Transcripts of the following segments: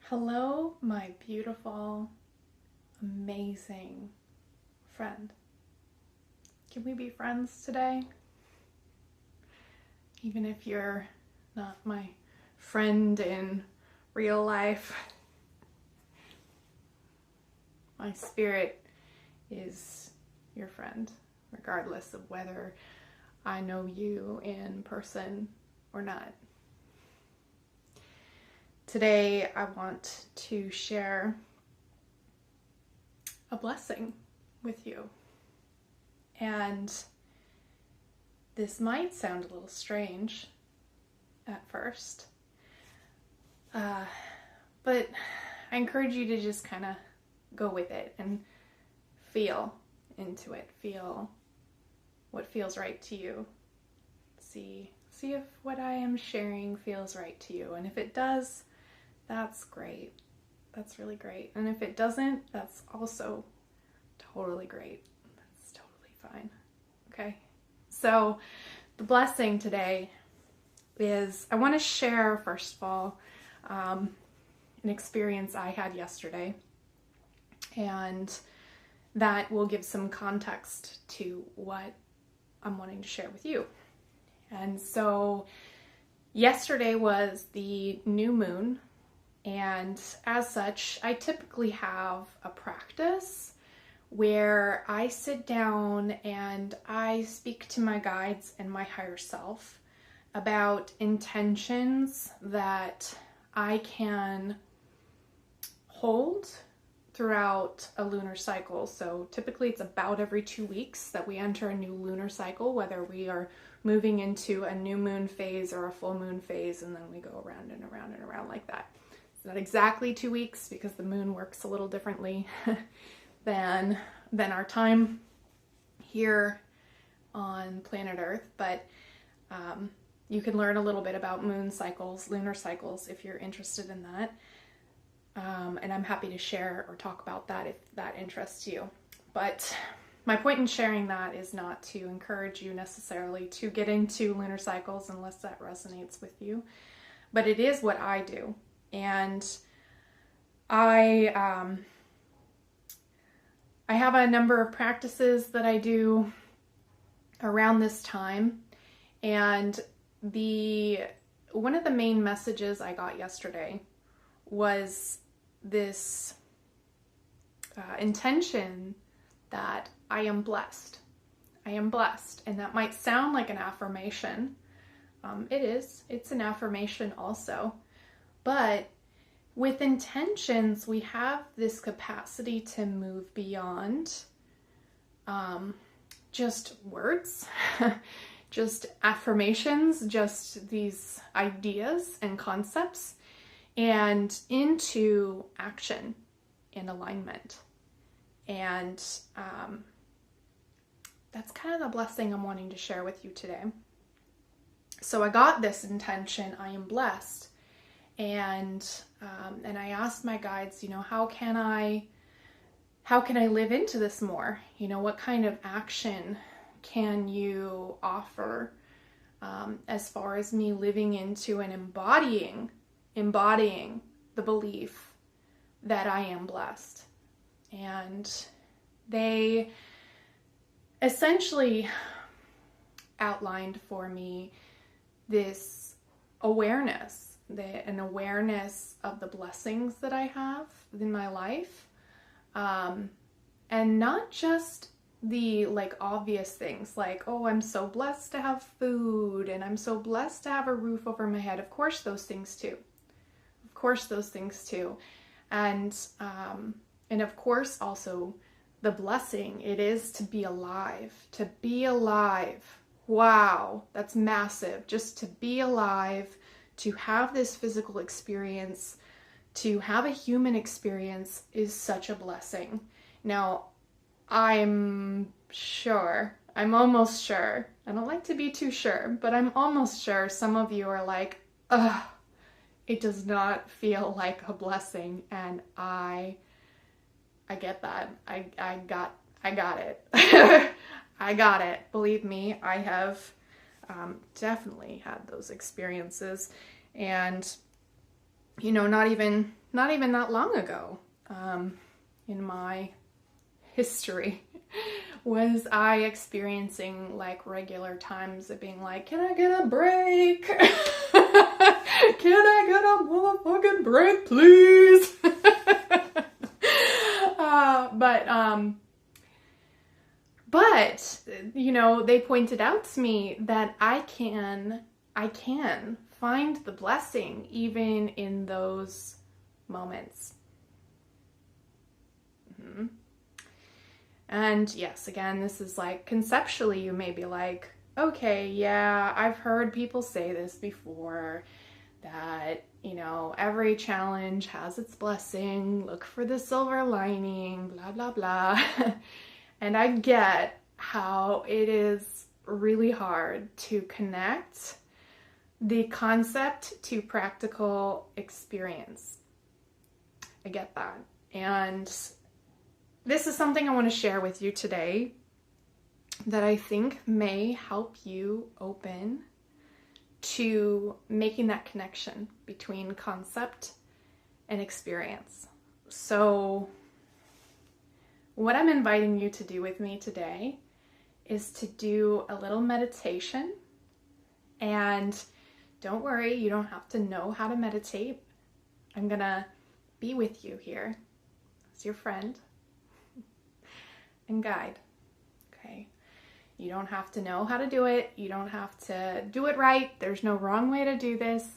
Hello, my beautiful, amazing friend. Can we be friends today? Even if you're not my friend in real life, my spirit is your friend, regardless of whether I know you in person or not. Today, I want to share a blessing with you. And this might sound a little strange at first, but I encourage you to just kind of go with it and feel into it. Feel what feels right to you. See if what I am sharing feels right to you. And if it does, that's great. That's really great. And if it doesn't, that's also totally great. That's totally fine. Okay? So the blessing today is, I want to share, first of all, an experience I had yesterday. And that will give some context to what I'm wanting to share with you. And so yesterday was the new moon. And as such, I typically have a practice where I sit down and I speak to my guides and my higher self about intentions that I can hold throughout a lunar cycle. So typically it's about every 2 weeks that we enter a new lunar cycle, whether we are moving into a new moon phase or a full moon phase, and then we go around and around and around like that. Not exactly 2 weeks because the moon works a little differently than our time here on planet Earth, but you can learn a little bit about moon cycles, lunar cycles, if you're interested in that. And I'm happy to share or talk about that if that interests you. But my point in sharing that is not to encourage you necessarily to get into lunar cycles unless that resonates with you, but it is what I do. And I have a number of practices that I do around this time, and one of the main messages I got yesterday was this intention that I am blessed. I am blessed, and that might sound like an affirmation. It is. It's an affirmation also. But with intentions, we have this capacity to move beyond just words, just affirmations, just these ideas and concepts, and into action and alignment. And that's kind of the blessing I'm wanting to share with you today. So I got this intention, I am blessed. And I asked my guides, how can I live into this more? What kind of action can you offer as far as me living into and embodying the belief that I am blessed? And they essentially outlined for me this awareness, an awareness of the blessings that I have in my life, and not just the obvious things like, oh, I'm so blessed to have food and I'm so blessed to have a roof over my head. Of course those things too. And of course also the blessing it is to be alive. Wow, that's massive. Just to be alive, to have this physical experience, to have a human experience is such a blessing. Now, I'm almost sure, I don't like to be too sure, but I'm almost sure some of you are like, ugh, it does not feel like a blessing, and I get that. I got it. I got it. Believe me, I have definitely had those experiences. And, not even not even that long ago, in my history, was I experiencing like regular times of being like, can I get a break? Can I get a motherfucking break, please? But you know, they pointed out to me that I can find the blessing even in those moments. Mm-hmm. And yes, again, this is like conceptually, you may be like, okay, yeah, I've heard people say this before, that, you know, every challenge has its blessing, look for the silver lining, blah, blah, blah. And I get how it is really hard to connect the concept to practical experience. I get that. And this is something I want to share with you today that I think may help you open to making that connection between concept and experience. So what I'm inviting you to do with me today is to do a little meditation. And don't worry, you don't have to know how to meditate. I'm gonna be with you here as your friend and guide. Okay? You don't have to know how to do it. You don't have to do it right. There's no wrong way to do this.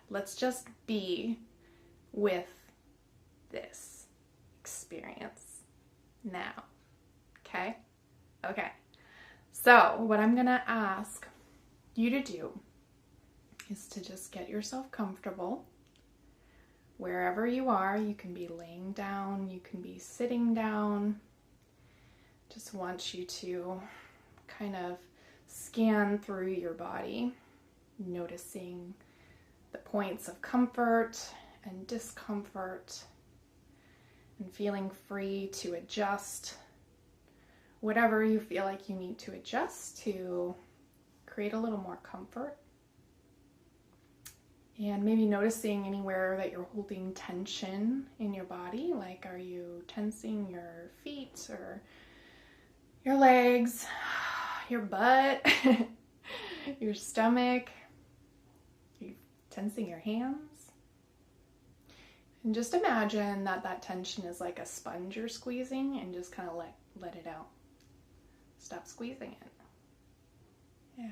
Let's just be with this experience now. Okay? Okay. So what I'm gonna ask you to do is to just get yourself comfortable. Wherever you are, you can be laying down, you can be sitting down. Just want you to kind of scan through your body, noticing the points of comfort and discomfort, and feeling free to adjust whatever you feel like you need to adjust to create a little more comfort. And maybe noticing anywhere that you're holding tension in your body, like are you tensing your feet or your legs, your butt, your stomach, you tensing your hands. And just imagine that that tension is like a sponge you're squeezing, and just kind of let it out. Stop squeezing it. Yeah.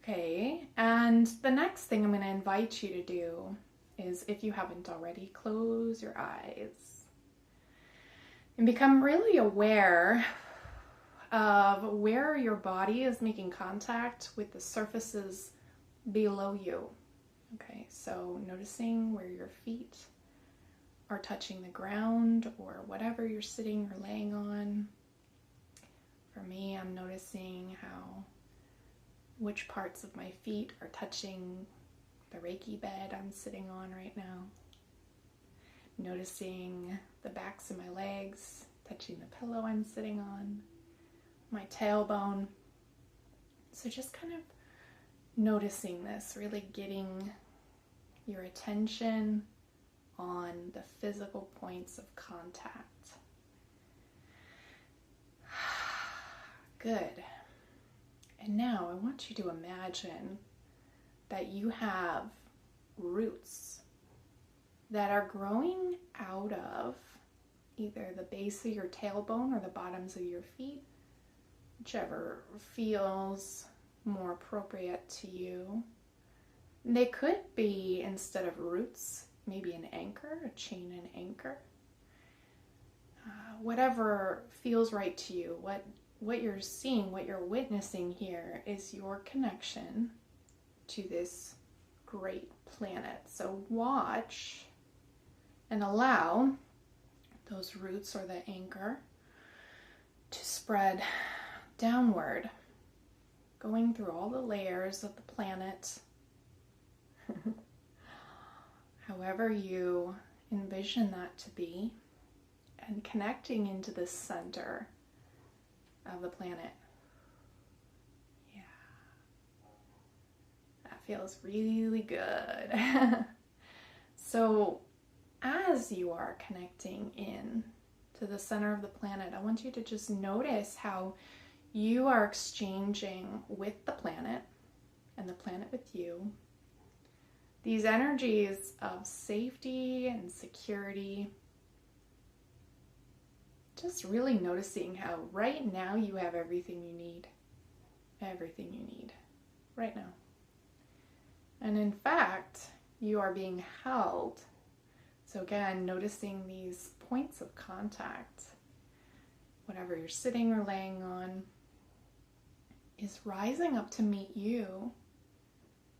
Okay, and the next thing I'm going to invite you to do is, if you haven't already, close your eyes and become really aware of where your body is making contact with the surfaces below you. Okay, so noticing where your feet are touching the ground or whatever you're sitting or laying on. For me, I'm noticing which parts of my feet are touching the Reiki bed I'm sitting on right now. Noticing the backs of my legs touching the pillow I'm sitting on, my tailbone. So just kind of noticing this, really getting your attention on the physical points of contact. Good. And now I want you to imagine that you have roots that are growing out of either the base of your tailbone or the bottoms of your feet, whichever feels more appropriate to you. They could be, instead of roots, maybe an anchor, a chain and anchor. Whatever feels right to you, what you're seeing, what you're witnessing here is your connection to this great planet. So watch and allow those roots or the anchor to spread downward, going through all the layers of the planet. However you envision that to be, and connecting into the center of the planet. Yeah. That feels really good. So as you are connecting in to the center of the planet, I want you to just notice how you are exchanging with the planet and the planet with you these energies of safety and security. Just really noticing how right now you have everything you need. Everything you need right now. And in fact, you are being held. So again, noticing these points of contact, whatever you're sitting or laying on, is rising up to meet you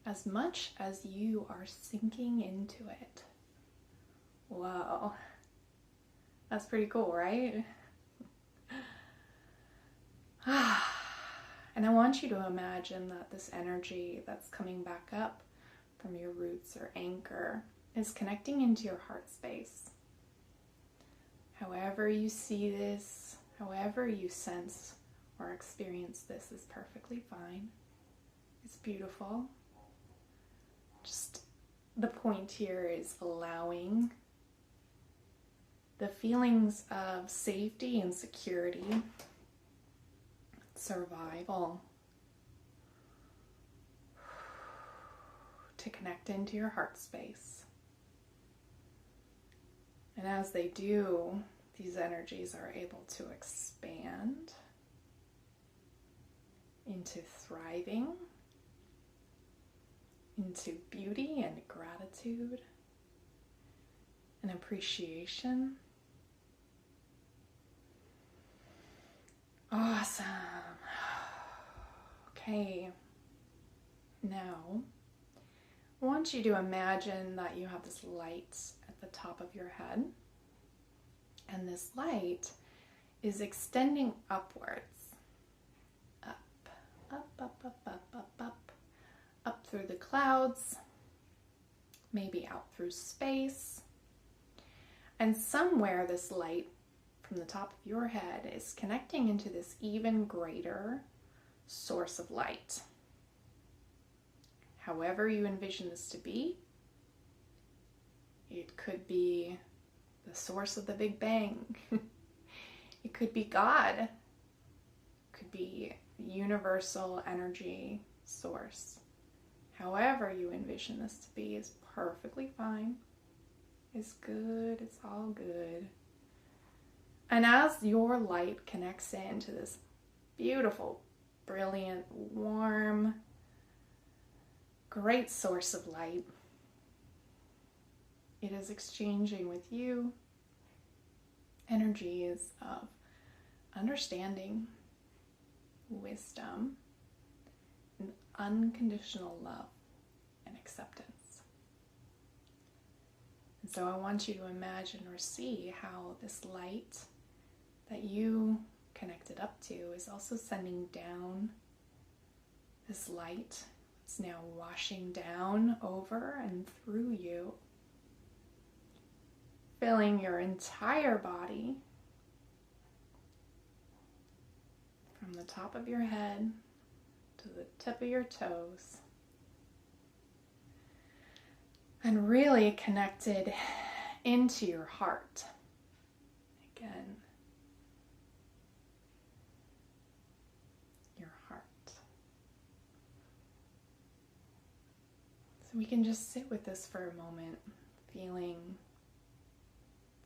as much as you are sinking into it. Wow. That's pretty cool, right? And I want you to imagine that this energy that's coming back up from your roots or anchor is connecting into your heart space. However you see this, however you sense or experience this is perfectly fine. It's beautiful. Just the point here is allowing the feelings of safety and security, survival, to connect into your heart space. And as they do, these energies are able to expand into thriving, into beauty and gratitude and appreciation. Awesome. Okay. Now, I want you to imagine that you have this light at the top of your head, and this light is extending upwards. Up through the clouds, maybe out through space. And somewhere this light from the top of your head is connecting into this even greater source of light. However you envision this to be, it could be the source of the Big Bang. It could be God. It could be universal energy source. However you envision this to be is perfectly fine. It's good. It's all good. And as your light connects into this beautiful, brilliant, warm, great source of light, it is exchanging with you energies of understanding, wisdom, and unconditional love and acceptance. And so I want you to imagine or see how this light that you connected up to is also sending down this light. It's now washing down over and through you, filling your entire body from the top of your head to the tip of your toes, and really connected into your heart. Again, your heart. So we can just sit with this for a moment, feeling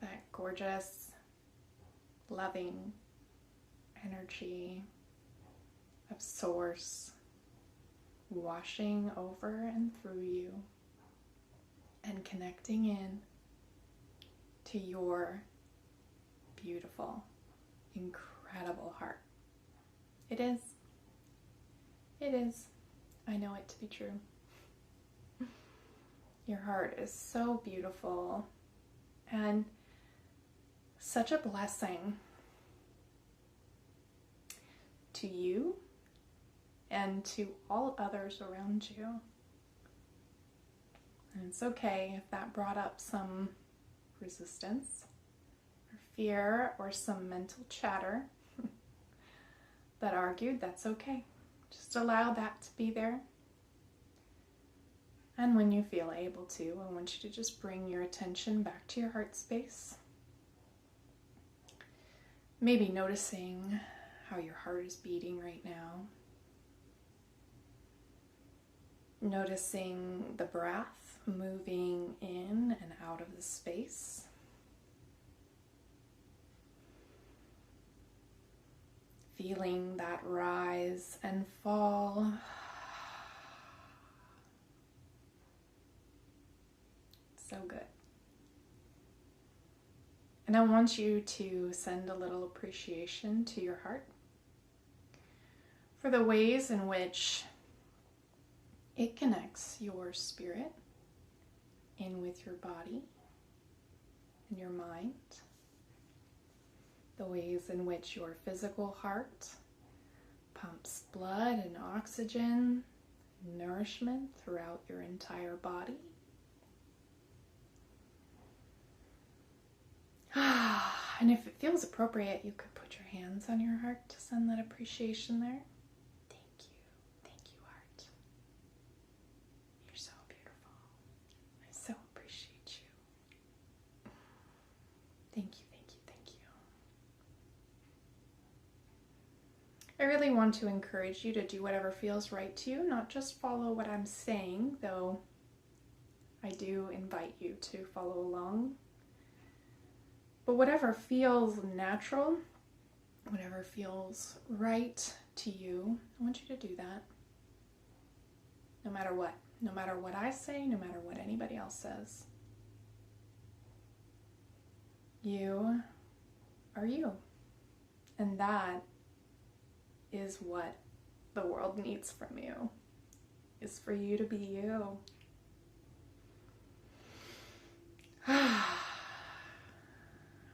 that gorgeous, loving energy of source washing over and through you and connecting in to your beautiful, incredible heart. It is. It is. I know it to be true. Your heart is so beautiful and such a blessing to you and to all others around you. And it's okay if that brought up some resistance or fear or some mental chatter that argued. That's okay. Just allow that to be there. And when you feel able to, I want you to just bring your attention back to your heart space. Maybe noticing how your heart is beating right now. Noticing the breath moving in and out of the space. Feeling that rise and fall. So good. And I want you to send a little appreciation to your heart for the ways in which it connects your spirit in with your body and your mind. The ways in which your physical heart pumps blood and oxygen, nourishment throughout your entire body. And if it feels appropriate, you could put your hands on your heart to send that appreciation there. Thank you. Thank you, heart. You're so beautiful. I so appreciate you. Thank you, thank you, thank you. I really want to encourage you to do whatever feels right to you, not just follow what I'm saying, though I do invite you to follow along. But whatever feels natural, whatever feels right to you, I want you to do that. No matter what. No matter what I say, no matter what anybody else says. You are you. And that is what the world needs from you, is for you to be you.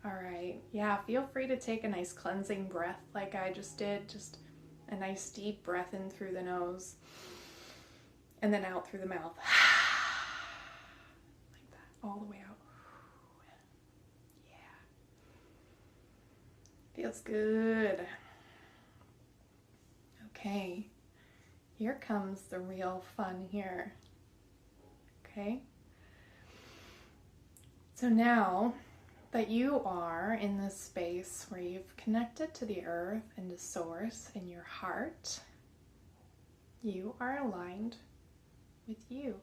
All right, yeah, feel free to take a nice cleansing breath like I just did. Just a nice deep breath in through the nose and then out through the mouth. Like that, all the way out. Yeah. Feels good. Okay, here comes the real fun here. Okay? So now that you are in this space where you've connected to the earth and to source in your heart, you are aligned with you.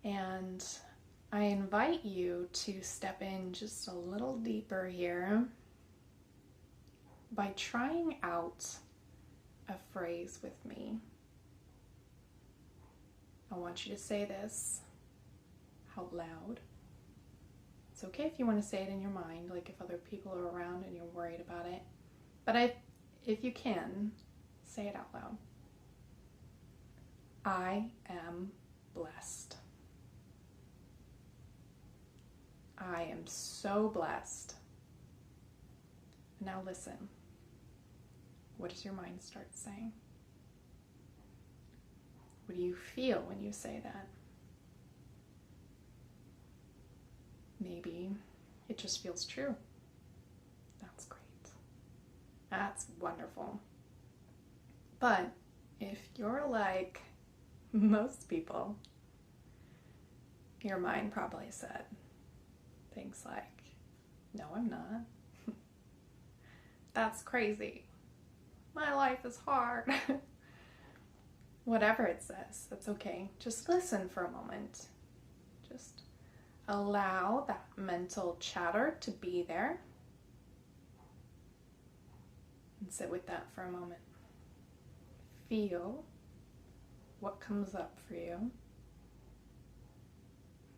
And I invite you to step in just a little deeper here by trying out a phrase with me. I want you to say this out loud. It's okay if you want to say it in your mind, like if other people are around and you're worried about it. But if you can, say it out loud. I am blessed. I am so blessed. Now listen. What does your mind start saying? What do you feel when you say that? Maybe it just feels true. That's great. That's wonderful. But if you're like most people, your mind probably said things like, no, I'm not. That's crazy. My life is hard. Whatever it says, that's okay. Just listen for a moment. Just allow that mental chatter to be there. And sit with that for a moment. Feel what comes up for you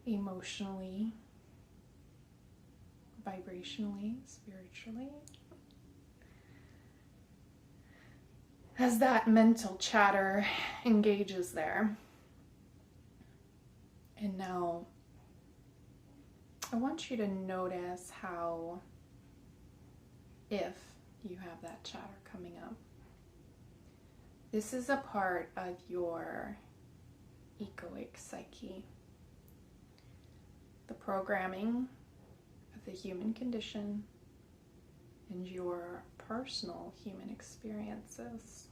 emotionally, vibrationally, spiritually. As that mental chatter engages there. And now I want you to notice how, if you have that chatter coming up, this is a part of your egoic psyche, the programming of the human condition and your personal human experiences.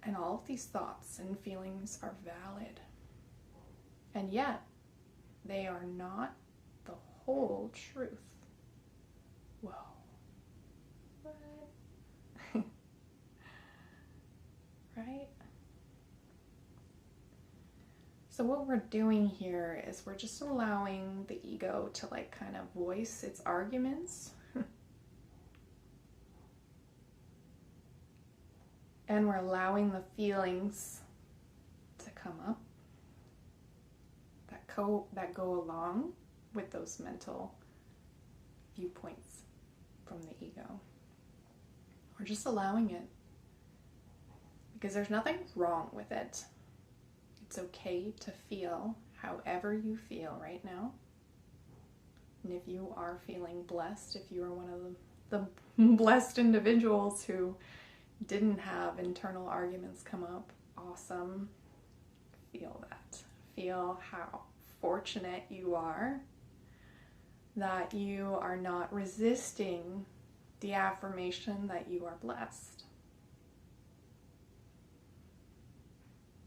And all of these thoughts and feelings are valid. And yet, they are not the whole truth. Whoa. What? Right? So what we're doing here is we're just allowing the ego to like kind of voice its arguments. And we're allowing the feelings to come up that go along with those mental viewpoints from the ego. We're just allowing it because there's nothing wrong with it. It's okay to feel however you feel right now. And if you are feeling blessed, if you are one of the blessed individuals who didn't have internal arguments come up, awesome. Feel that. Feel how fortunate you are that you are not resisting the affirmation that you are blessed.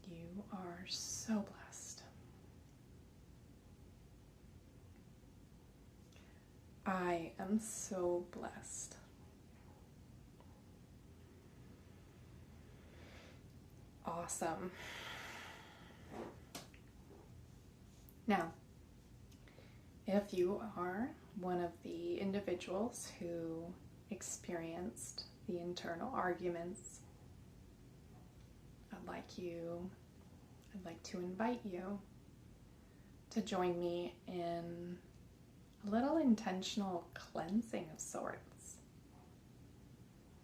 You are so blessed. I am so blessed. Awesome. Now, if you are one of the individuals who experienced the internal arguments, I'd like to invite you to join me in a little intentional cleansing of sorts.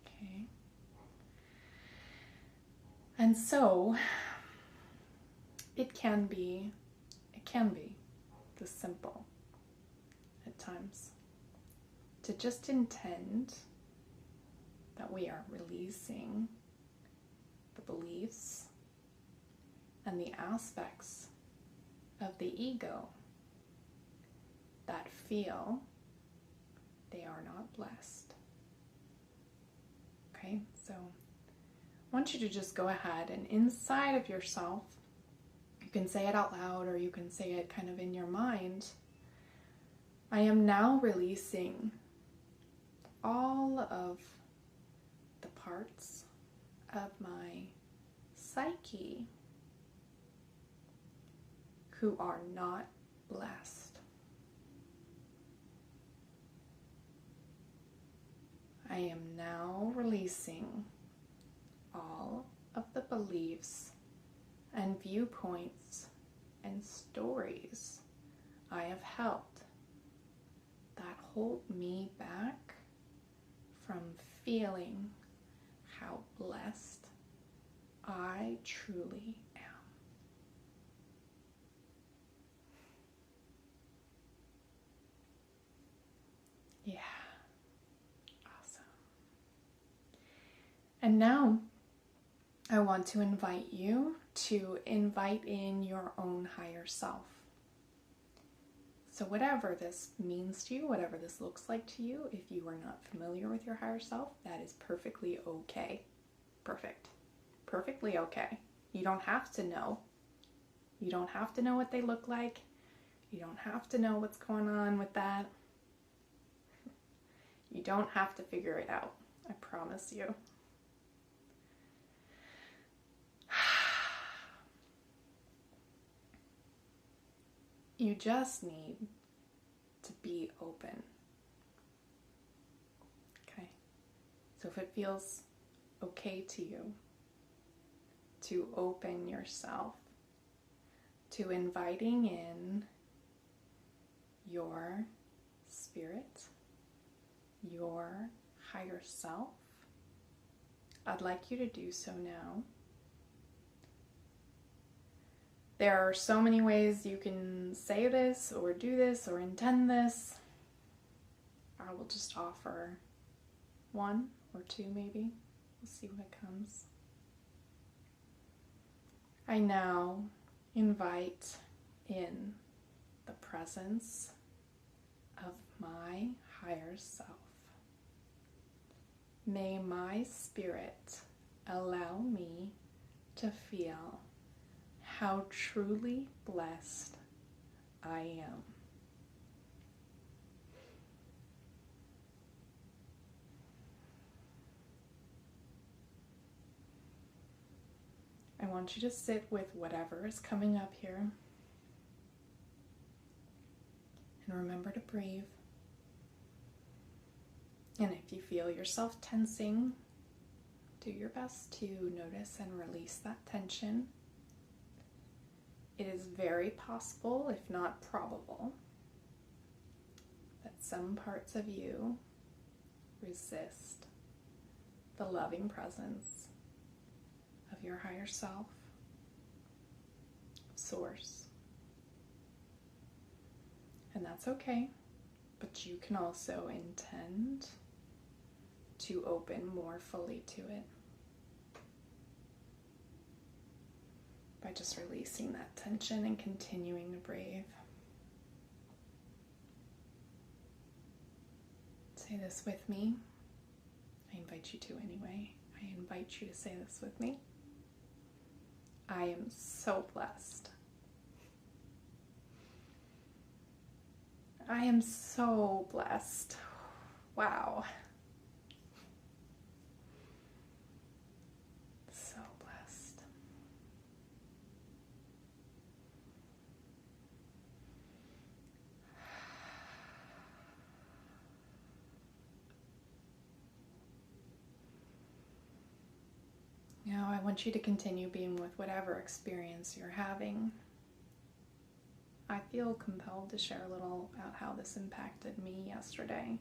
Okay? And so, it can be this simple at times to just intend that we are releasing the beliefs and the aspects of the ego that feel they are not blessed. Okay, so I want you to just go ahead and inside of yourself, you can say it out loud or you can say it kind of in your mind. I am now releasing all of the parts of my psyche who are not blessed. I am now releasing all of the beliefs and viewpoints and stories I have held that hold me back from feeling how blessed I truly am. Yeah, awesome. And now I want to invite you to invite in your own higher self. So whatever this means to you, whatever this looks like to you, if you are not familiar with your higher self, that is perfectly okay. Perfect. Perfectly okay. You don't have to know. You don't have to know what they look like. You don't have to know what's going on with that. You don't have to figure it out. I promise you. You just need to be open. Okay? So if it feels okay to you to open yourself to inviting in your spirit, your higher self, I'd like you to do so now. There are so many ways you can say this or do this or intend this. I will just offer one or two maybe. We'll see what comes. I now invite in the presence of my higher self. May my spirit allow me to feel how truly blessed I am. I want you to sit with whatever is coming up here. And remember to breathe. And if you feel yourself tensing, do your best to notice and release that tension. It is very possible, if not probable, that some parts of you resist the loving presence of your higher self, Source. And that's okay, but you can also intend to open more fully to it by just releasing that tension and continuing to breathe. Say this with me. I invite you to anyway. I invite you to say this with me. I am so blessed. I am so blessed. Wow. So blessed. Now I want you to continue being with whatever experience you're having. I feel compelled to share a little about how this impacted me yesterday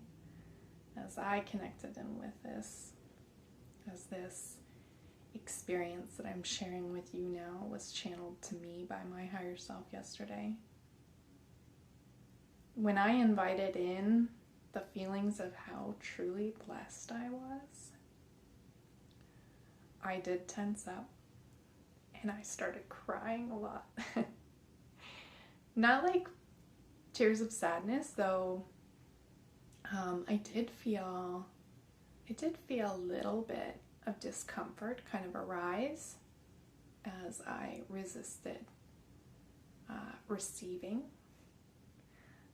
as I connected in with this, as this experience that I'm sharing with you now was channeled to me by my higher self yesterday. When I invited in the feelings of how truly blessed I was, I did tense up and I started crying a lot. Not like tears of sadness, though. I did feel a little bit of discomfort kind of arise as I resisted receiving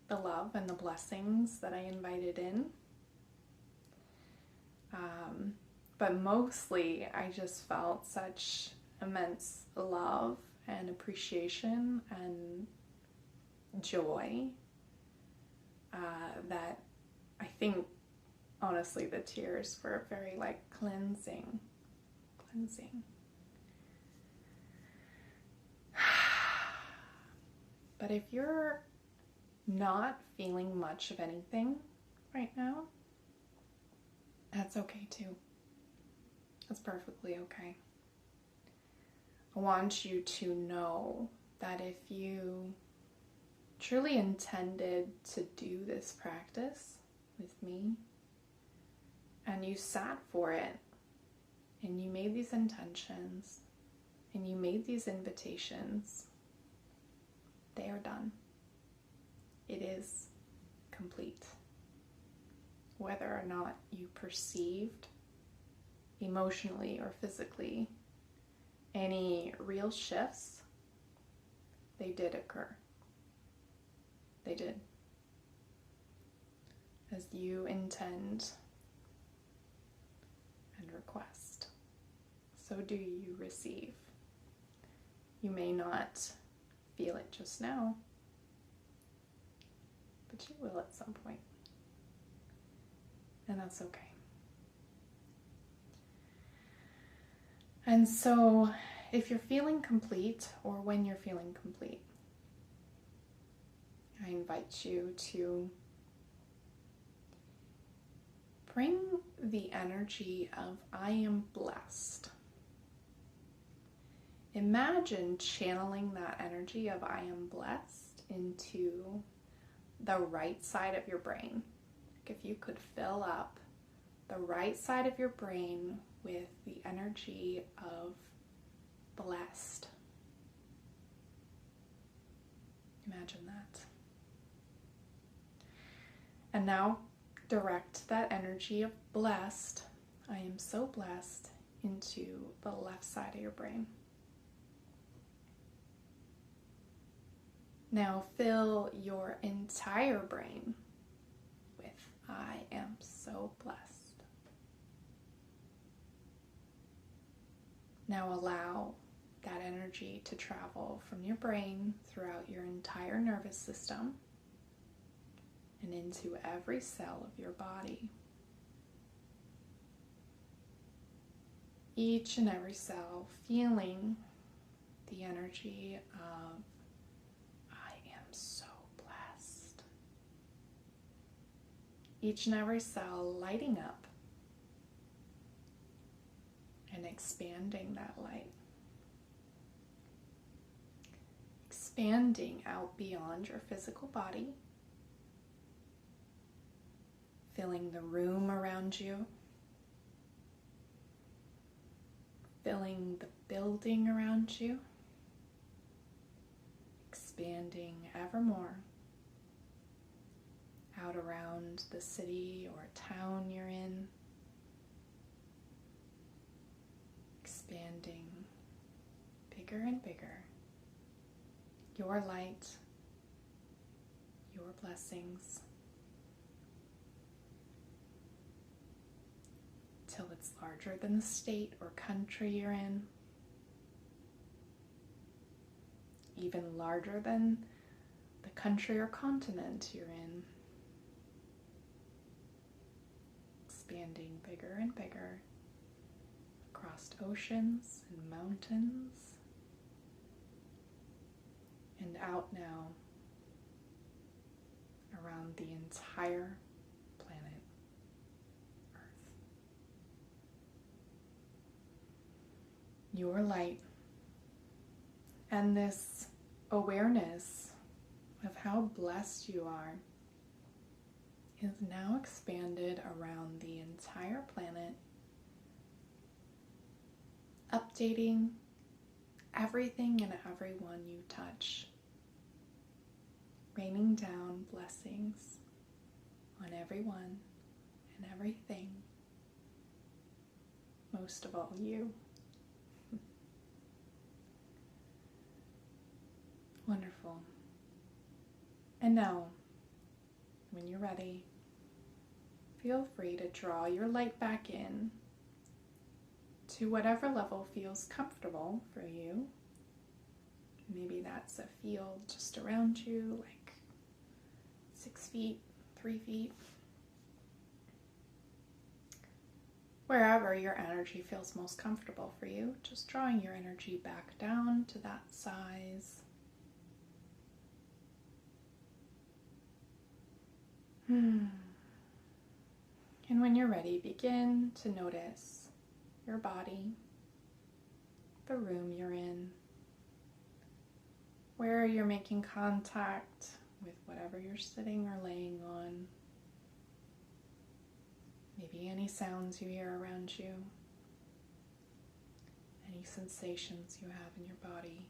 the love and the blessings that I invited in. But mostly I just felt such immense love and appreciation and joy that I think honestly the tears were very like cleansing. But if you're not feeling much of anything right now, that's okay too. That's perfectly okay. I want you to know that if you truly intended to do this practice with me, and you sat for it, and you made these intentions, and you made these invitations, they are done. It is complete. Whether or not you perceived emotionally or physically any real shifts, they did occur. They did. As you intend and request, so do you receive. You may not feel it just now, but you will at some point. And that's okay. And so, if you're feeling complete, or when you're feeling complete, I invite you to bring the energy of I am blessed. Imagine channeling that energy of I am blessed into the right side of your brain. If you could fill up the right side of your brain with the energy of blessed. Imagine that. And now direct that energy of blessed, I am so blessed, into the left side of your brain. Now fill your entire brain with I am so blessed. Now allow that energy to travel from your brain throughout your entire nervous system and into every cell of your body. Each and every cell feeling the energy of I am so blessed. Each and every cell lighting up and expanding that light. Expanding out beyond your physical body, filling the room around you, filling the building around you, expanding ever more out around the city or town you're in, expanding bigger and bigger. Your light, your blessings, till it's larger than the state or country you're in, even larger than the country or continent you're in, expanding bigger and bigger across oceans and mountains, and out now around the entire planet Earth. Your light and this awareness of how blessed you are is now expanded around the entire planet, updating everything and everyone you touch, raining down blessings on everyone and everything, most of all you. Wonderful. And now, when you're ready, feel free to draw your light back in to whatever level feels comfortable for you. Maybe that's a field just around you, like 6 feet, 3 feet. Wherever your energy feels most comfortable for you, just drawing your energy back down to that size. And when you're ready, begin to notice your body, the room you're in, where you're making contact with whatever you're sitting or laying on. Maybe any sounds you hear around you, any sensations you have in your body.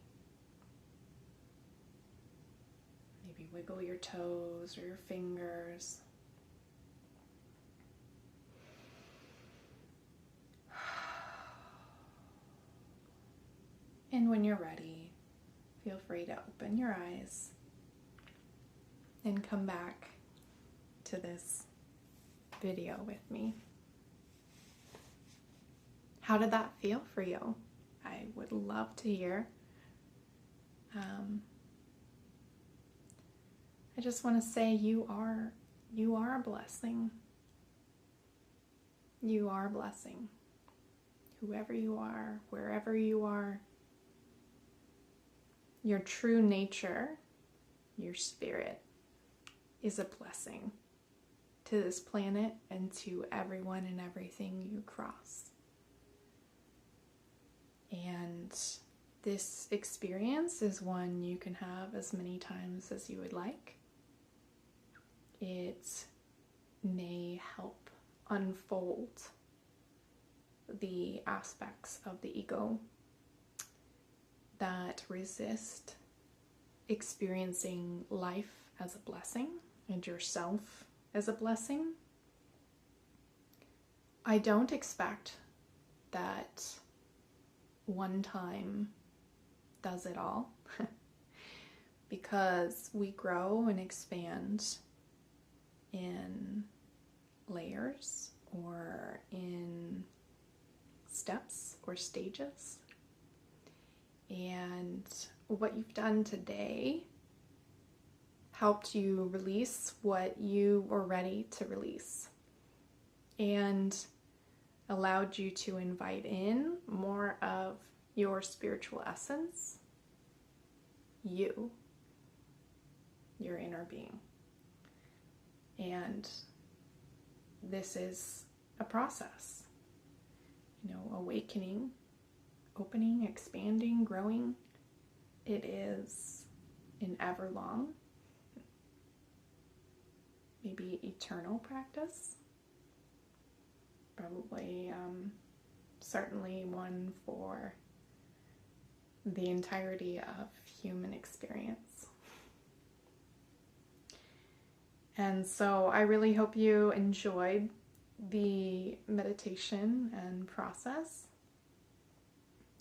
Maybe wiggle your toes or your fingers. And when you're ready, feel free to open your eyes and come back to this video with me. How did that feel for you? I would love to hear. I just want to say you are a blessing. You are a blessing. Whoever you are, wherever you are, your true nature, your spirit, is a blessing to this planet and to everyone and everything you cross. And this experience is one you can have as many times as you would like. It may help unfold the aspects of the ego that resist experiencing life as a blessing and yourself as a blessing. I don't expect that one time does it all. because we grow and expand in layers or in steps or stages. And what you've done today helped you release what you were ready to release and allowed you to invite in more of your spiritual essence, you, your inner being. And this is a process, awakening, opening, expanding, growing. It is an ever-long, maybe eternal practice. Probably, certainly one for the entirety of human experience. And so I really hope you enjoyed the meditation and process.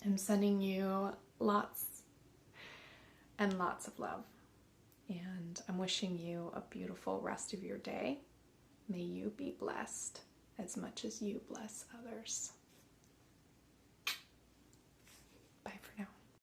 I'm sending you lots and lots of love. And I'm wishing you a beautiful rest of your day. May you be blessed as much as you bless others.